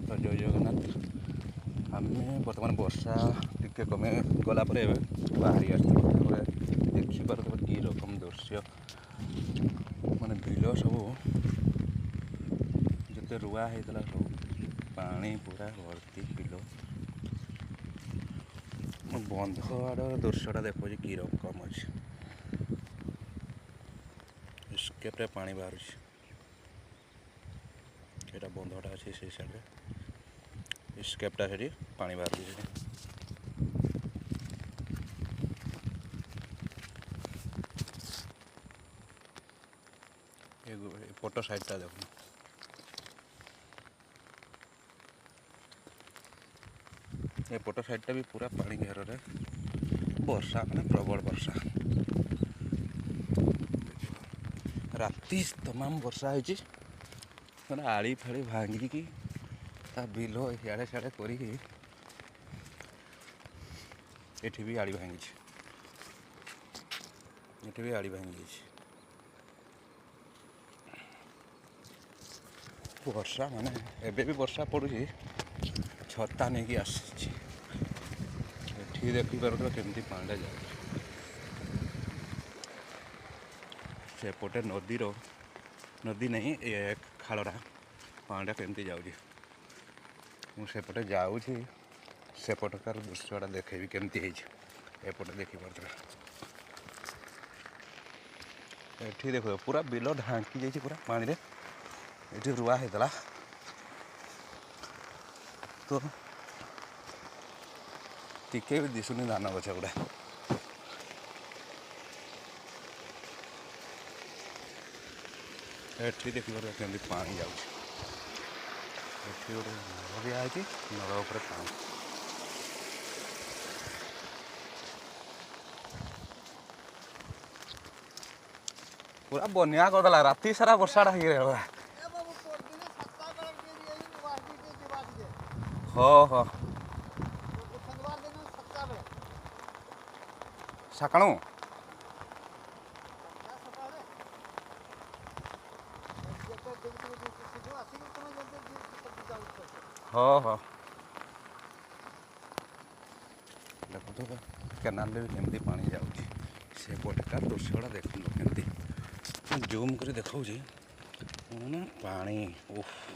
तो जय जगन्नाथ आम बर्तमान वर्षा टिके कमे गला बाहरी आसते देखिपार कि रकम दृश्य माने बिल सब जिते रुआ होता सब पानी पूरा भर्ती बिल बंध आड़ दृश्यटा देखो कि रकम अच्छे स्केप्रे पानी बाहर बंधटा अच्छे से साइड स्केप्टा से पानी बाहर पट साइडटा देखो ये पट साइडटा भी पूरा पानी घेर वर्षा मैंने प्रबल वर्षा राति तमाम वर्षा हो आड़ी फाड़ी भांगिकी बिल इे सियाड़े करी एठी भी आड़ी भांगी एठी भी आड़ी भांगी वर्षा माने एबे भी वर्षा पड़ुची छता नहीं कि आसी देखी पार केमती पानी जाए सेपटे नदी नहीं एक खालटा पानीटा केमती जाऊँगी मुझेपटे जाऊँगी सेपटकार दृश्यटा देखेबी केमती एपटे देखिपार एठी देखो पूरा बिल ढांकी जाइए पूरा पानी रे ये रुआ होता तो टिके भी दिशुनी धान गछ गुड़ा एठी देखिए केमती पानी जाऊँगी गोटे नल दिखाई नल उपर पानी पूरा बनिया करदेला राति सारा वर्षाटा हो हाँ हाँ सकाणु हाँ हाँ देखो तो केनाल भी केमती पानी जाऊँगी सेपटका दृश्यटा देखो केमती जूम कर देखा पानी उफ